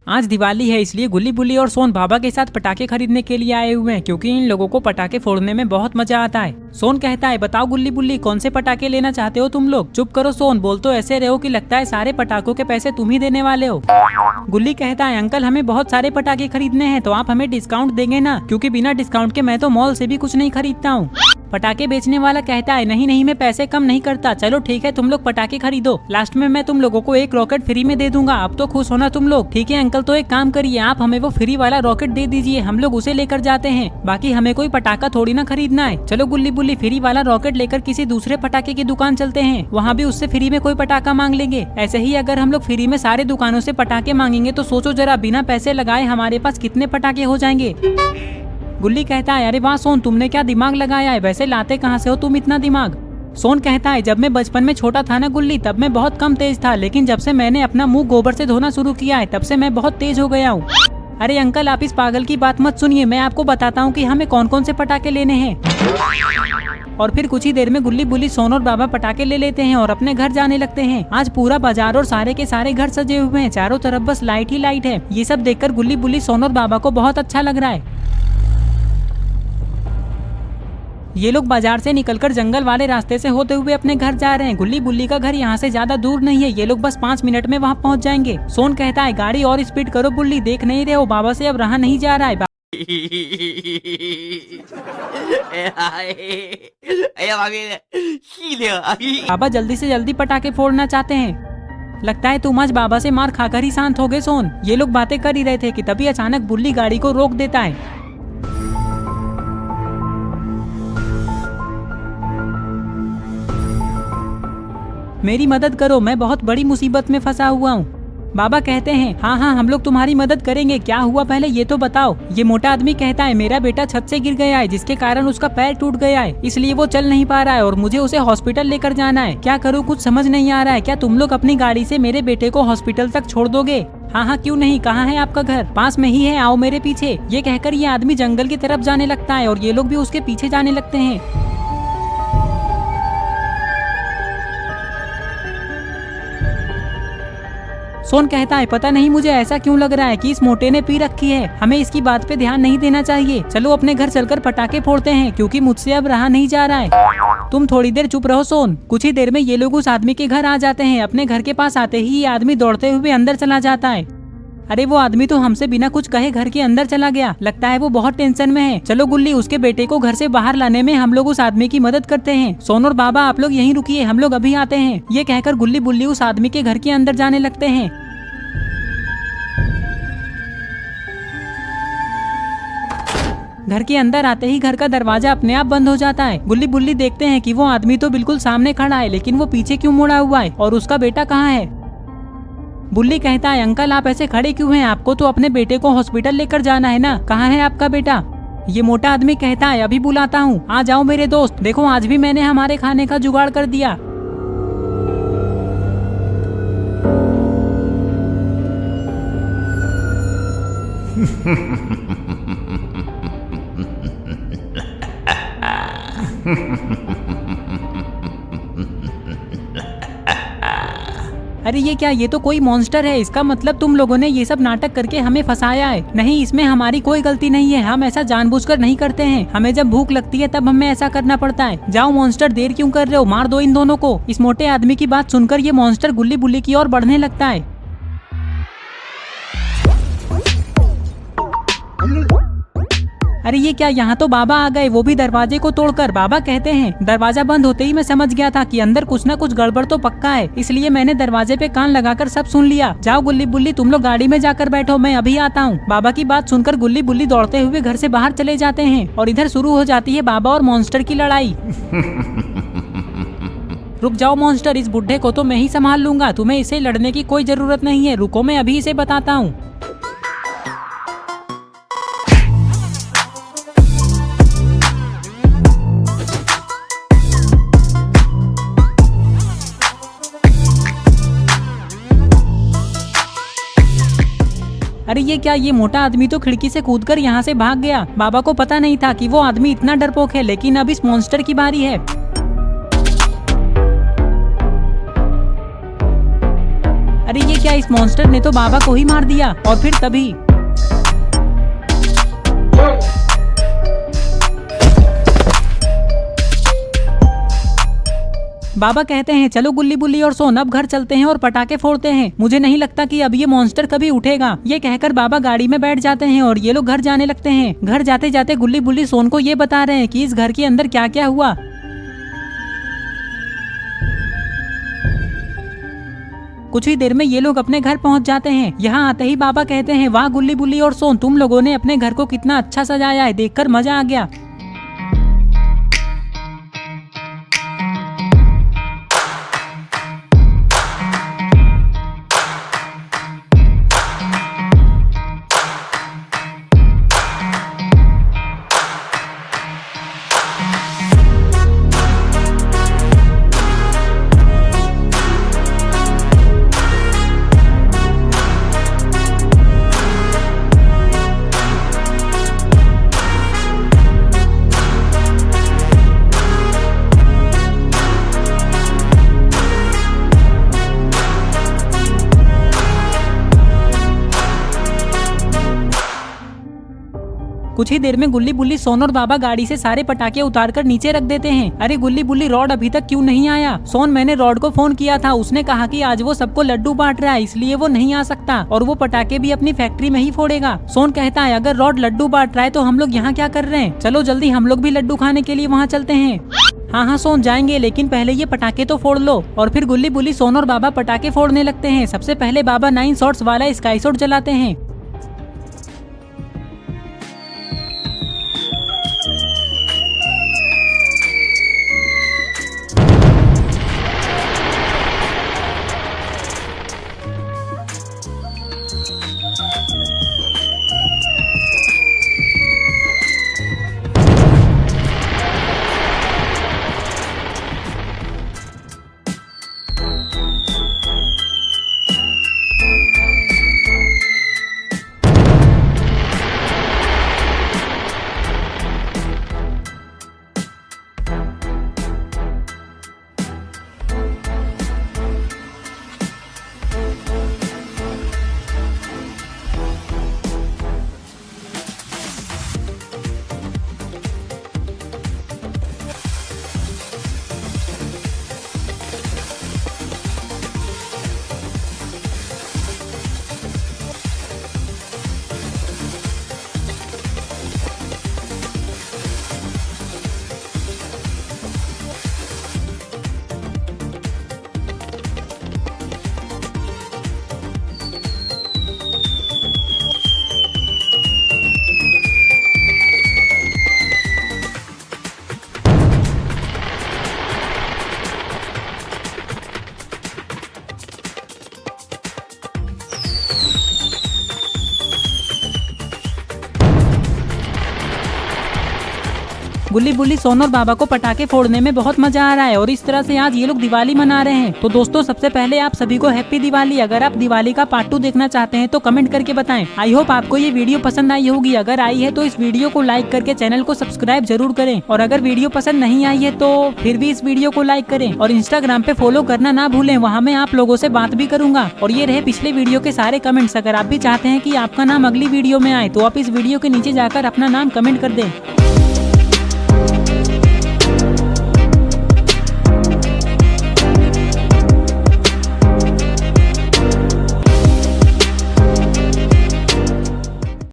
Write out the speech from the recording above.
आज दिवाली है, इसलिए गुल्ली बुल्ली और सोन बाबा के साथ पटाखे खरीदने के लिए आए हुए हैं, क्योंकि इन लोगों को पटाखे फोड़ने में बहुत मजा आता है। सोन कहता है, बताओ गुल्ली बुल्ली, कौन से पटाखे लेना चाहते हो तुम लोग? चुप करो सोन, बोल तो ऐसे रहो कि लगता है सारे पटाखों के पैसे तुम ही देने वाले हो। गुल्ली कहता है, अंकल हमें बहुत सारे पटाखे खरीदने हैं, तो आप हमें डिस्काउंट देंगे ना, क्योंकि बिना डिस्काउंट के मैं तो मॉल से भी कुछ नहीं खरीदता हूँ। पटाखे बेचने वाला कहता है, नहीं नहीं मैं पैसे कम नहीं करता, चलो ठीक है तुम लोग पटाखे खरीदो, लास्ट में मैं तुम लोगों को एक रॉकेट फ्री में दे दूंगा, अब तो खुश होना तुम लोग। ठीक है अंकल, तो एक काम करिए, आप हमें वो फ्री वाला रॉकेट दे दीजिए, हम लोग उसे लेकर जाते हैं, बाकी हमें कोई पटाखा थोड़ी ना खरीदना है। चलो गुल्ली बुल्ली, फ्री वाला रॉकेट लेकर किसी दूसरे पटाखे की दुकान चलते हैं, वहाँ भी उससे फ्री में कोई पटाखा मांग लेंगे। ऐसे ही अगर हम लोग फ्री में सारे दुकानों से पटाखे मांगेंगे तो सोचो जरा, बिना पैसे लगाए हमारे पास कितने पटाखे हो जाएंगे। गुल्ली कहता है, अरे वाह सोन, तुमने क्या दिमाग लगाया है, वैसे लाते कहाँ से हो तुम इतना दिमाग? सोन कहता है, जब मैं बचपन में छोटा था ना गुल्ली, तब मैं बहुत कम तेज था, लेकिन जब से मैंने अपना मुंह गोबर से धोना शुरू किया है तब से मैं बहुत तेज हो गया हूँ। अरे अंकल आप इस पागल की बात मत सुनिए, मैं आपको बताता हूँ कि हमें कौन कौन से पटाखे लेने हैं। और फिर कुछ ही देर में गुल्ली बुल्ली, सोन और बाबा पटाखे ले लेते हैं और अपने घर जाने लगते हैं। आज पूरा बाजार और सारे के सारे घर सजे हुए हैं, चारों तरफ बस लाइट ही लाइट है। ये सब देखकर गुल्ली बुल्ली, सोन और बाबा को बहुत अच्छा लग रहा है। ये लोग बाजार से निकलकर जंगल वाले रास्ते से होते हुए अपने घर जा रहे हैं। गुल्ली बुल्ली का घर यहाँ से ज्यादा दूर नहीं है, ये लोग बस 5 मिनट में वहाँ पहुँच जाएंगे। सोन कहता है, गाड़ी और स्पीड करो बुल्ली, देख नहीं रहे हो बाबा से अब रहा नहीं जा रहा है। बाबा जल्दी से जल्दी पटाखे फोड़ना चाहते हैं। लगता है तुम आज बाबा से मार खाकर ही शांत हो गए सोन। ये लोग बातें कर ही रहे थे कि तभी अचानक बुल्ली गाड़ी को रोक देता है। मेरी मदद करो, मैं बहुत बड़ी मुसीबत में फंसा हुआ हूँ। बाबा कहते हैं, हाँ हाँ हम लोग तुम्हारी मदद करेंगे, क्या हुआ पहले ये तो बताओ। ये मोटा आदमी कहता है, मेरा बेटा छत से गिर गया है, जिसके कारण उसका पैर टूट गया है, इसलिए वो चल नहीं पा रहा है और मुझे उसे हॉस्पिटल लेकर जाना है। क्या करूँ, कुछ समझ नहीं आ रहा है। क्या तुम लोग अपनी गाड़ी से मेरे बेटे को हॉस्पिटल तक छोड़ दोगे? हाँ हाँ क्यों नहीं, कहाँ है आपका घर? पास में ही है, आओ मेरे पीछे। ये कहकर ये आदमी जंगल की तरफ जाने लगता है और ये लोग भी उसके पीछे जाने लगते हैं। सोन कहता है, पता नहीं मुझे ऐसा क्यों लग रहा है कि इस मोटे ने पी रखी है, हमें इसकी बात पे ध्यान नहीं देना चाहिए। चलो अपने घर चलकर पटाखे फोड़ते हैं, क्योंकि मुझसे अब रहा नहीं जा रहा है। तुम थोड़ी देर चुप रहो सोन। कुछ ही देर में ये लोग उस आदमी के घर आ जाते हैं। अपने घर के पास आते ही ये आदमी दौड़ते हुए अंदर चला जाता है। अरे वो आदमी तो हमसे बिना कुछ कहे घर के अंदर चला गया, लगता है वो बहुत टेंशन में है। चलो गुल्ली, उसके बेटे को घर से बाहर लाने में हम लोग उस आदमी की मदद करते हैं। सोन और बाबा आप लोग यहीं रुकिए, हम लोग अभी आते हैं। ये कहकर गुल्ली बुल्ली उस आदमी के घर के अंदर जाने लगते हैं। घर के अंदर आते ही घर का दरवाजा अपने आप बंद हो जाता है। गुल्ली बुल्ली देखते हैं कि वो आदमी तो बिल्कुल सामने खड़ा है, लेकिन वो पीछे क्यों मुड़ा हुआ है और उसका बेटा कहाँ है? बुल्ली कहता है, अंकल आप ऐसे खड़े क्यों हैं? आपको तो अपने बेटे को हॉस्पिटल लेकर जाना है ना, कहाँ है आपका बेटा? ये मोटा आदमी कहता है, अभी बुलाता हूँ, आ जाओ मेरे दोस्त, देखो आज भी मैंने हमारे खाने का जुगाड़ कर दिया। अरे ये क्या, ये तो कोई मॉन्स्टर है। इसका मतलब तुम लोगों ने ये सब नाटक करके हमें फंसाया है। नहीं, इसमें हमारी कोई गलती नहीं है, हम ऐसा जानबूझकर नहीं करते हैं। हमें जब भूख लगती है तब हमें ऐसा करना पड़ता है। जाओ मॉन्स्टर, देर क्यों कर रहे हो, मार दो इन दोनों को। इस मोटे आदमी की बात सुनकर ये मॉन्स्टर गुल्ली बुल्ली की ओर बढ़ने लगता है। अरे ये क्या, यहाँ तो बाबा आ गए, वो भी दरवाजे को तोड़कर। बाबा कहते हैं, दरवाजा बंद होते ही मैं समझ गया था कि अंदर कुछ ना कुछ गड़बड़ तो पक्का है, इसलिए मैंने दरवाजे पे कान लगाकर सब सुन लिया। जाओ गुल्ली बुल्ली, तुम लोग गाड़ी में जाकर बैठो, मैं अभी आता हूँ। बाबा की बात सुनकर गुल्ली बुल्ली दौड़ते हुए घर से बाहर चले जाते हैं और इधर शुरू हो जाती है बाबा और मॉन्स्टर की लड़ाई। रुक जाओ मॉन्स्टर, इस बुढ़े को तो मैं ही संभाल लूंगा, तुम्हें इसे लड़ने की कोई जरूरत नहीं है, रुको मैं अभी इसे बताता हूँ। अरे ये क्या, ये मोटा आदमी तो खिड़की से कूदकर यहाँ से भाग गया। बाबा को पता नहीं था कि वो आदमी इतना डरपोक है, लेकिन अब इस मॉन्स्टर की बारी है। अरे ये क्या, क्या इस मॉन्स्टर ने तो बाबा को ही मार दिया। और फिर तभी बाबा कहते हैं चलो गुल्ली बुल्ली और सोन अब घर चलते हैं और पटाखे फोड़ते हैं, मुझे नहीं लगता कि अब ये मॉन्स्टर कभी उठेगा। ये कहकर बाबा गाड़ी में बैठ जाते हैं और ये लोग घर जाने लगते हैं। घर जाते जाते गुल्ली बुल्ली सोन को ये बता रहे हैं कि इस घर के अंदर क्या क्या हुआ। कुछ ही देर में ये लोग अपने घर पहुंच जाते हैं। यहाँ आते ही बाबा कहते हैं वाह गुल्ली बुल्ली और सोन, तुम लोगों ने अपने घर को कितना अच्छा सजाया है, देखकर मजा आ गया। कुछ ही देर में गुल्ली बुल्ली सोन और बाबा गाड़ी से सारे पटाखे उतार कर नीचे रख देते हैं। अरे गुल्ली बुल्ली रॉड अभी तक क्यों नहीं आया? सोन मैंने रॉड को फोन किया था, उसने कहा कि आज वो सबको लड्डू बांट रहा है इसलिए वो नहीं आ सकता और वो पटाखे भी अपनी फैक्ट्री में ही फोड़ेगा। सोन कहता है अगर रॉड लड्डू बांट रहा है तो हम लोग यहाँ क्या कर रहे हैं, चलो जल्दी हम लोग भी लड्डू खाने के लिए वहाँ चलते हैं। हाँ हाँ सोन जाएंगे, लेकिन पहले ये पटाखे तो फोड़ लो। और फिर गुल्ली बुल्ली सोन और बाबा पटाखे फोड़ने लगते हैं। सबसे पहले बाबा 9 शॉट्स वाला स्काई शॉट जलाते हैं। गुल्ली बुल्ली सोन और बाबा को पटाखे फोड़ने में बहुत मजा आ रहा है और इस तरह से आज ये लोग दिवाली मना रहे हैं। तो दोस्तों सबसे पहले आप सभी को हैप्पी दिवाली। अगर आप दिवाली का पार्ट 2 देखना चाहते हैं तो कमेंट करके बताएं। आई होप आपको ये वीडियो पसंद आई होगी। अगर आई है तो इस वीडियो को लाइक करके चैनल को सब्सक्राइब जरूर करें और अगर वीडियो पसंद नहीं आई है तो फिर भी इस वीडियो को लाइक करें और इंस्टाग्राम पे फॉलो करना ना भूलें, वहाँ मैं आप लोगों से बात भी करूंगा। और ये रहे पिछले वीडियो के सारे कमेंट्स। अगर आप भी चाहते हैं कि आपका नाम अगली वीडियो में आए तो आप इस वीडियो के नीचे जाकर अपना नाम कमेंट कर दें।